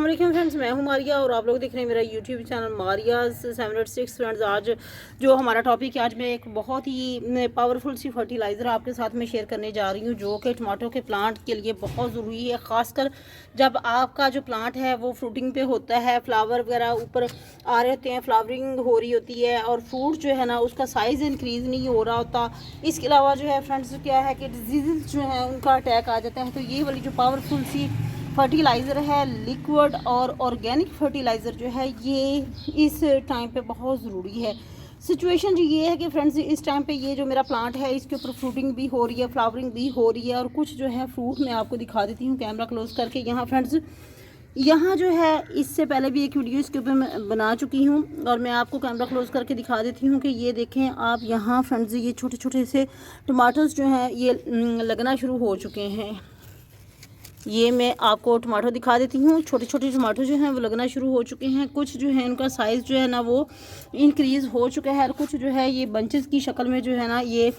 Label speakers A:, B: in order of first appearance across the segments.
A: वालेकुम फ्रेंड्स, मैं हूं मारिया और आप लोग देख रहे हैं मेरा यूट्यूब चैनल मारियाज 786। फ्रेंड्स, आज जो हमारा टॉपिक है, आज मैं एक बहुत ही पावरफुल सी फर्टिलाइज़र आपके साथ में शेयर करने जा रही हूं जो कि टमाटो के प्लांट के लिए बहुत ज़रूरी है। ख़ासकर जब आपका जो प्लांट है वो फ्रूटिंग पे होता है, फ्लावर वगैरह ऊपर आ रहे होते हैं, फ्लावरिंग हो रही होती है और फ्रूट जो है ना उसका साइज़ इंक्रीज़ नहीं हो रहा होता। इसके अलावा जो है फ्रेंड्स क्या है कि डिजीज़ जो है उनका अटैक आ जाता है। तो ये वाली जो पावरफुल सी फर्टिलाइज़र है, लिक्विड और ऑर्गेनिक फर्टिलाइज़र जो है, ये इस टाइम पे बहुत ज़रूरी है। सिचुएशन जो ये है कि फ्रेंड्स, इस टाइम पे ये जो मेरा प्लांट है इसके ऊपर फ्रूटिंग भी हो रही है, फ्लावरिंग भी हो रही है और कुछ जो है फ्रूट मैं आपको दिखा देती हूँ कैमरा क्लोज करके। यहाँ फ्रेंड्स, यहाँ जो है इससे पहले भी एक वीडियो इसके ऊपर मैं बना चुकी हूँ और मैं आपको कैमरा क्लोज करके दिखा देती हूँ कि ये देखें आप। यहाँ फ्रेंड्स, ये छोटे छोटे से टमाटर्स जो हैं ये लगना शुरू हो चुके हैं। ये मैं आपको टमाटो दिखा देती हूँ। छोटे छोटे टमाटो जो हैं वो लगना शुरू हो चुके हैं। कुछ जो है उनका साइज़ जो है ना वो इंक्रीज़ हो चुका है और कुछ जो है ये बंचेस की शक्ल में जो है ना ये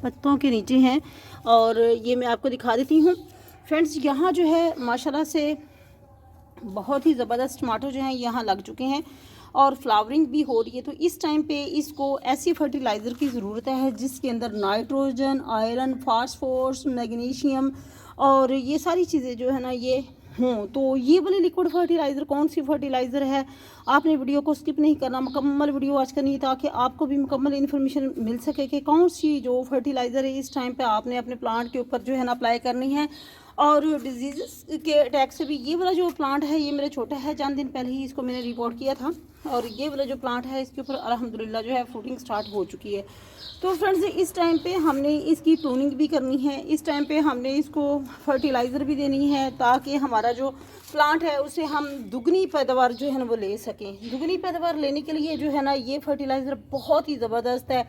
A: पत्तों के नीचे हैं और ये मैं आपको दिखा देती हूँ। फ्रेंड्स, यहाँ जो है माशाल्लाह से बहुत ही ज़बरदस्त टमाटो जो हैं यहाँ लग चुके हैं और फ्लावरिंग भी हो रही है। तो इस टाइम पे इसको ऐसी फर्टिलाइज़र की ज़रूरत है जिसके अंदर नाइट्रोजन, आयरन, फास्फोरस, मैग्नीशियम और ये सारी चीज़ें जो है ना ये हों। तो ये वाली लिक्विड फर्टिलाइज़र कौन सी फर्टिलाइज़र है, आपने वीडियो को स्किप नहीं करना, मुकम्मल वीडियो वॉच करनी है ताकि आपको भी मुकम्मल इन्फॉर्मेशन मिल सके कि कौन सी जो फर्टिलाइज़र है इस टाइम पे आपने अपने प्लांट के ऊपर जो है ना अप्लाई करनी है। और डिजीज़ के अटैक से भी ये वाला जो प्लांट है ये मेरा छोटा है, चंद दिन पहले ही इसको मैंने रिपोर्ट किया था और ये वाला जो प्लांट है इसके ऊपर अल्हम्दुलिल्लाह जो है फ्रूटिंग स्टार्ट हो चुकी है। तो फ्रेंड्स, इस टाइम पे हमने इसकी प्रूनिंग भी करनी है, इस टाइम पे हमने इसको फर्टिलाइज़र भी देनी है ताकि हमारा जो प्लांट है उसे हम दुगनी पैदावार जो है ना वो ले सकें। दुगनी पैदावार लेने के लिए जो है ना ये फर्टिलाइज़र बहुत ही ज़बरदस्त है।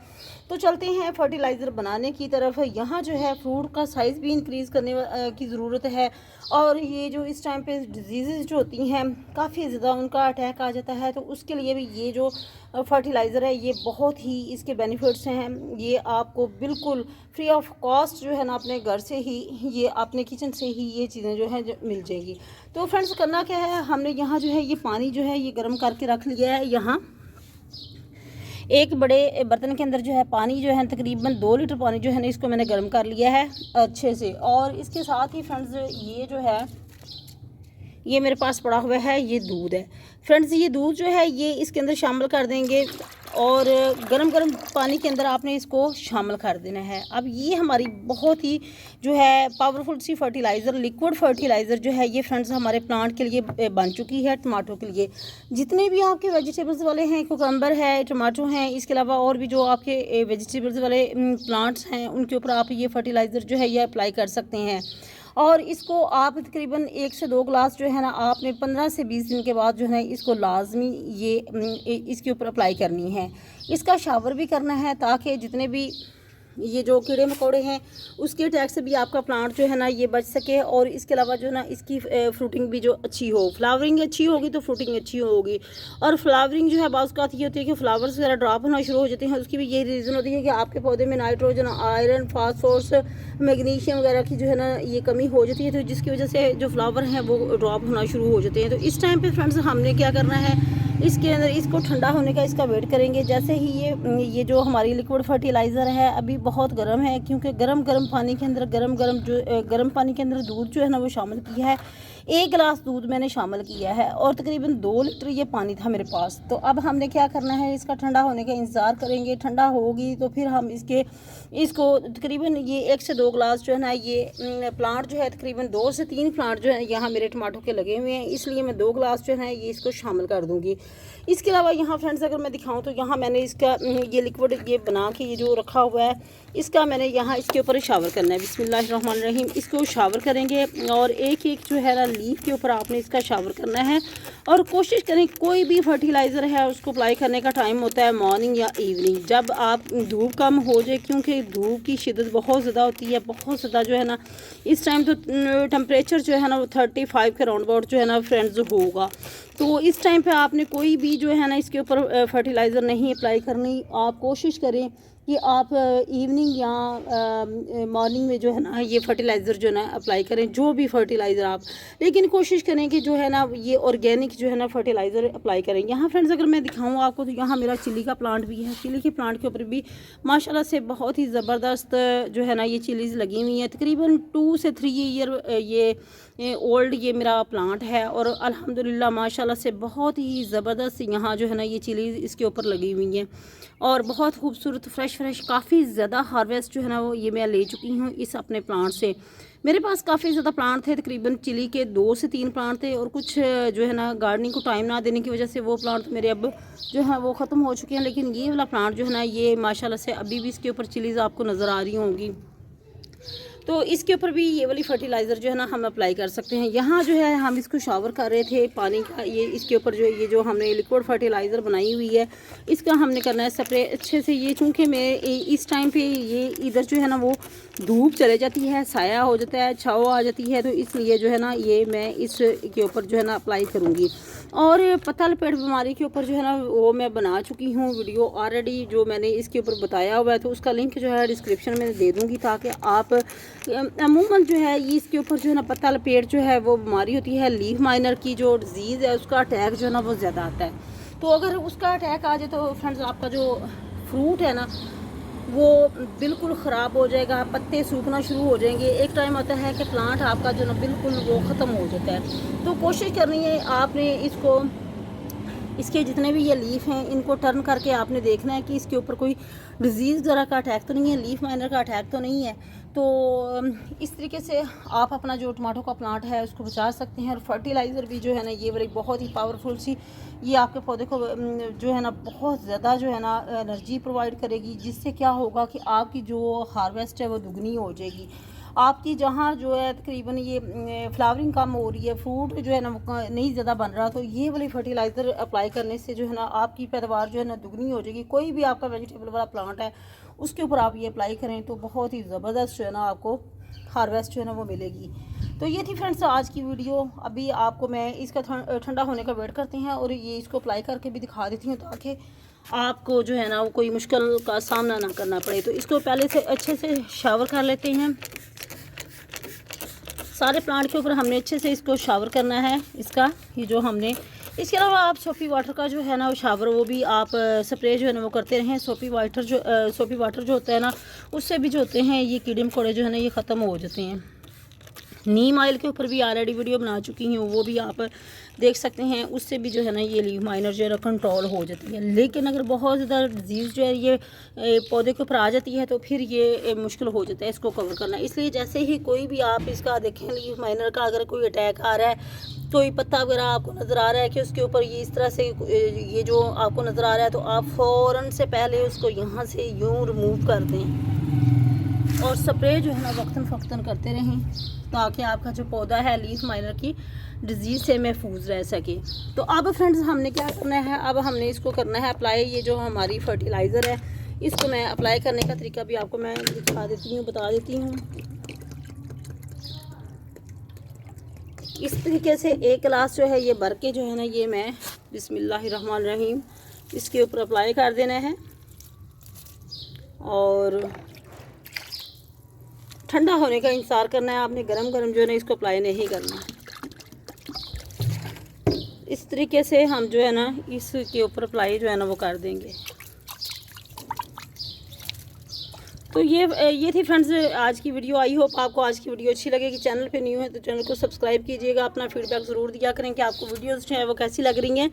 A: तो चलते हैं फर्टिलाइज़र बनाने की तरफ। यहाँ जो है फ्रूट का साइज़ भी इंक्रीज़ करने की ज़रूरत है और ये जो इस टाइम पे डिजीज़ जो होती हैं काफ़ी ज़्यादा उनका अटैक आ जाता है, तो उसके लिए भी ये जो फर्टिलाइज़र है ये बहुत ही इसके बेनिफिट्स हैं। ये आपको बिल्कुल फ्री ऑफ कॉस्ट जो है ना अपने घर से ही, ये अपने किचन से ही ये चीज़ें जो है मिल जाएगी। तो फ्रेंड्स, करना क्या है, हमने यहाँ जो है ये पानी जो है ये गर्म करके रख लिया है। यहाँ एक बड़े बर्तन के अंदर जो है पानी जो है तकरीबन 2 लीटर पानी जो है ना इसको मैंने गर्म कर लिया है अच्छे से। और इसके साथ ही फ्रेंड्स, ये जो है ये मेरे पास पड़ा हुआ है, ये दूध है। फ्रेंड्स, ये दूध जो है ये इसके अंदर शामिल कर देंगे और गरम गरम पानी के अंदर आपने इसको शामिल कर देना है। अब ये हमारी बहुत ही जो है पावरफुल सी फर्टिलाइज़र, लिक्विड फर्टिलाइज़र जो है ये फ्रेंड्स हमारे प्लांट के लिए बन चुकी है। टमाटो के लिए जितने भी आपके वेजिटेबल्स वाले हैं, कुकम्बर है, टमाटो हैं, इसके अलावा और भी जो आपके वेजिटेबल्स वाले प्लांट्स हैं उनके ऊपर आप ये फर्टिलाइज़र जो है ये अप्लाई कर सकते हैं। और इसको आप तकरीबन 1 से 2 ग्लास जो है ना आपने 15 से 20 दिन के बाद जो है इसको लाजमी ये इसके ऊपर अप्लाई करनी है। इसका शावर भी करना है ताकि जितने भी ये जो कीड़े मकोड़े हैं उसके अटैक से भी आपका प्लांट जो है ना ये बच सके। और इसके अलावा जो है ना इसकी फ्रूटिंग भी जो अच्छी हो, फ्लावरिंग अच्छी होगी तो फ्रूटिंग अच्छी होगी। और फ्लावरिंग जो है बाज़ औक़ात ये होती है कि फ्लावर्स वगैरह ड्रॉप होना शुरू हो जाते हैं, उसकी भी यही रीज़न होती है कि आपके पौधे में नाइट्रोजन, आयरन, फास्फोरस, मैग्नीशियम वगैरह की जो है ना ये कमी हो जाती है, तो जिसकी वजह से जो फ्लावर हैं वो ड्रॉप होना शुरू हो जाते हैं। तो इस टाइम पे फ्रेंड्स हमने क्या करना है, इसके अंदर इसको ठंडा होने का इसका वेट करेंगे। जैसे ही ये जो हमारी लिक्विड फर्टिलाइज़र है अभी बहुत गर्म है, क्योंकि गर्म पानी के अंदर गर्म पानी के अंदर दूध जो है ना वो शामिल किया है। 1 गिलास दूध मैंने शामिल किया है और तकरीबन 2 लीटर ये पानी था मेरे पास। तो अब हमने क्या करना है, इसका ठंडा होने का इंतज़ार करेंगे। ठंडा होगी तो फिर हम इसको तकरीबन ये 1 से 2 गिलास जो है ना ये प्लांट जो है तकरीबन 2 से 3 प्लांट जो है यहाँ मेरे टमाटो के लगे हुए हैं, इसलिए मैं 2 गिलास जो है ये इसको शामिल कर दूँगी। इसके अलावा यहाँ फ्रेंड्स अगर मैं दिखाऊँ तो यहाँ मैंने इसका ये लिक्विड ये बना के ये जो रखा हुआ है इसका मैंने यहाँ इसके ऊपर शावर करना है। बिस्मिल्लाहिर्रहमानिर्रहीम, इसको शावर करेंगे और एक जो है ना लीफ के ऊपर आपने इसका शावर करना है। और कोशिश करें कोई भी फर्टिलाइज़र है उसको अप्लाई करने का टाइम होता है मॉर्निंग या इवनिंग, जब आप धूप कम हो जाए, क्योंकि धूप की शिद्दत बहुत ज़्यादा होती है, बहुत ज़्यादा जो है ना इस टाइम तो टेम्परेचर जो है ना वो 35 के राउंड अबाउट जो है ना फ्रेंड्स होगा। तो इस टाइम पे आपने कोई भी जो है ना इसके ऊपर फर्टिलाइज़र नहीं अप्लाई करनी। आप कोशिश करें कि आप इवनिंग या मॉर्निंग में जो है ना ये फर्टिलाइज़र जो है ना अप्लाई करें, जो भी फर्टिलाइज़र आप, लेकिन कोशिश करें कि जो है ना ये ऑर्गेनिक जो है ना फर्टिलाइज़र अप्लाई करें। यहाँ फ्रेंड्स अगर मैं दिखाऊँ आपको तो यहाँ मेरा चिली का प्लांट भी है। चिली के प्लांट के ऊपर भी माशाल्लाह से बहुत ही ज़बरदस्त जो है ना ये चिलीज़ लगी हुई हैं। तकरीबन 2 से 3 ईयर ये ओल्ड ये मेरा प्लांट है और अल्हम्दुलिल्लाह माशाल्लाह से बहुत ही ज़बरदस्त यहाँ जो है ना ये चिलीज़ इसके ऊपर लगी हुई हैं और बहुत खूबसूरत फ्रेश काफ़ी ज़्यादा हार्वेस्ट जो है ना वो ये मैं ले चुकी हूँ इस अपने प्लांट से। मेरे पास काफ़ी ज़्यादा प्लांट थे, तकरीबन चिली के 2 से 3 प्लांट थे और कुछ जो है ना गार्डनिंग को टाइम ना देने की वजह से वो प्लांट मेरे अब जो है वो ख़त्म हो चुके हैं। लेकिन ये वाला प्लांट जो है ना ये माशाल्लाह से अभी भी इसके ऊपर चिलीज़ आपको नज़र आ रही होंगी। तो इसके ऊपर भी ये वाली फर्टिलाइज़र जो है ना हम अप्लाई कर सकते हैं। यहाँ जो है हम इसको शावर कर रहे थे पानी का, ये इसके ऊपर जो हमने लिक्विड फर्टिलाइज़र बनाई हुई है इसका हमने करना है स्प्रे अच्छे से। ये चूँकि मैं इस टाइम पे ये इधर जो है ना वो धूप चले जाती है, साया हो जाता है, छाव आ जाती है, तो इसलिए जो है ना ये मैं इसके ऊपर जो है ना अप्लाई करूँगी। और पत्ता लपेट बीमारी के ऊपर जो है ना वो मैं बना चुकी हूँ वीडियो ऑलरेडी, जो मैंने इसके ऊपर बताया हुआ है, तो उसका लिंक जो है डिस्क्रिप्शन में दे दूँगी ताकि आप अमूमन जो है ये इसके ऊपर जो है ना पत्ता लपेट जो है वो बीमारी होती है, लीफ माइनर की जो डिज़ीज़ है उसका अटैक जो है ना वो ज़्यादा आता है। तो अगर उसका अटैक आ जाए तो फ्रेंड्स आपका जो फ्रूट है ना वो बिल्कुल ख़राब हो जाएगा, पत्ते सूखना शुरू हो जाएंगे। एक टाइम आता है कि प्लांट आपका जो ना बिल्कुल वो ख़त्म हो जाता है। तो कोशिश करनी है आपने इसके जितने भी ये लीफ हैं इनको टर्न करके आपने देखना है कि इसके ऊपर कोई डिज़ीज़ वगैरह का अटैक तो नहीं है, लीफ माइनर का अटैक तो नहीं है। तो इस तरीके से आप अपना जो टमाटो का प्लांट है उसको बचा सकते हैं। और फर्टिलाइज़र भी जो है ना ये बड़ी बहुत ही पावरफुल सी ये आपके पौधे को जो है ना बहुत ज़्यादा जो है ना एनर्जी प्रोवाइड करेगी, जिससे क्या होगा कि आपकी जो हार्वेस्ट है वो दुगनी हो जाएगी। आपकी जहाँ जो है तकरीबन ये फ्लावरिंग कम हो रही है, फ्रूट जो है ना वो नहीं ज़्यादा बन रहा, तो ये वाली फर्टिलाइज़र अप्लाई करने से जो है ना आपकी पैदावार जो है ना दुगनी हो जाएगी। कोई भी आपका वेजिटेबल वाला प्लांट है उसके ऊपर आप ये अप्लाई करें तो बहुत ही ज़बरदस्त जो है ना आपको हार्वेस्ट जो है ना वो मिलेगी। तो ये थी फ्रेंड्स आज की वीडियो। अभी आपको मैं इसका ठंडा होने का वेट करते हैं और ये इसको अप्लाई करके भी दिखा देती हूँ ताकि आपको जो है ना वो कोई मुश्किल का सामना ना करना पड़े। तो इसको पहले से अच्छे से शावर कर लेते हैं। सारे प्लांट के ऊपर हमने अच्छे से इसको शावर करना है इसका, ये जो हमने। इसके अलावा आप सोपी वाटर का जो है ना वो शावर वो भी आप स्प्रे जो है ना वो करते रहें। सोपी वाटर जो होता है ना उससे भी जो होते हैं ये कीड़े मकोड़े जो है ना ये ख़त्म हो जाते हैं। नीम ऑयल के ऊपर भी ऑलरेडी वीडियो बना चुकी हूँ, वो भी आप देख सकते हैं, उससे भी जो है ना ये लीफ माइनर जो है ना कंट्रोल हो जाती है। लेकिन अगर बहुत ज़्यादा डिजीज़ जो है ये पौधे के ऊपर आ जाती है तो फिर ये मुश्किल हो जाता है इसको कवर करना। इसलिए जैसे ही कोई भी आप इसका देखें लीफ माइनर का अगर कोई अटैक आ रहा है, कोई पत्ता वगैरह आपको नज़र आ रहा है कि उसके ऊपर ये इस तरह से ये जो आपको नज़र आ रहा है, तो आप फ़ौरन से पहले उसको यहाँ से यूँ रिमूव कर दें और स्प्रे जो है ना वक्तन फ़क्तन करते रहें ताकि आपका जो पौधा है लीफ माइनर की डिज़ीज़ से महफूज रह सके। तो अब फ्रेंड्स हमने क्या करना है, अब हमने इसको करना है अप्लाई। ये जो हमारी फर्टिलाइज़र है इसको मैं अप्लाई करने का तरीका भी आपको मैं दिखा देती हूँ, बता देती हूँ। इस तरीके से एक गिलास जो है ये भर के जो है ना ये मैं बिस्मिल्लाहिर्रहमानिर्रहीम इसके ऊपर अप्लाई कर देना है और ठंडा होने का इंतज़ार करना है। आपने गरम गरम जो है ना इसको अप्लाई नहीं करना। इस तरीके से हम जो है ना इसके ऊपर अप्लाई जो है ना वो कर देंगे। तो ये थी फ्रेंड्स आज की वीडियो। आई होप आपको आज की वीडियो अच्छी लगेगी। चैनल पे न्यू है तो चैनल को सब्सक्राइब कीजिएगा। अपना फीडबैक ज़रूर दिया करें कि आपको वीडियोस जो है वो कैसी लग रही हैं।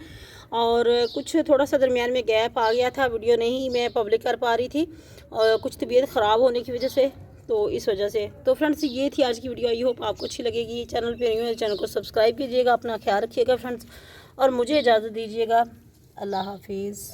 A: और कुछ थोड़ा सा दरमियान में गैप आ गया था, वीडियो नहीं मैं पब्लिक कर पा रही थी और कुछ तबीयत ख़राब होने की वजह से, तो इस वजह से। तो फ्रेंड्स ये थी आज की वीडियो। आई होप आपको अच्छी लगेगी। चैनल पे न्यू है चैनल को सब्सक्राइब कीजिएगा। अपना ख्याल रखिएगा फ्रेंड्स और मुझे इजाज़त दीजिएगा। अल्लाह हाफिज़।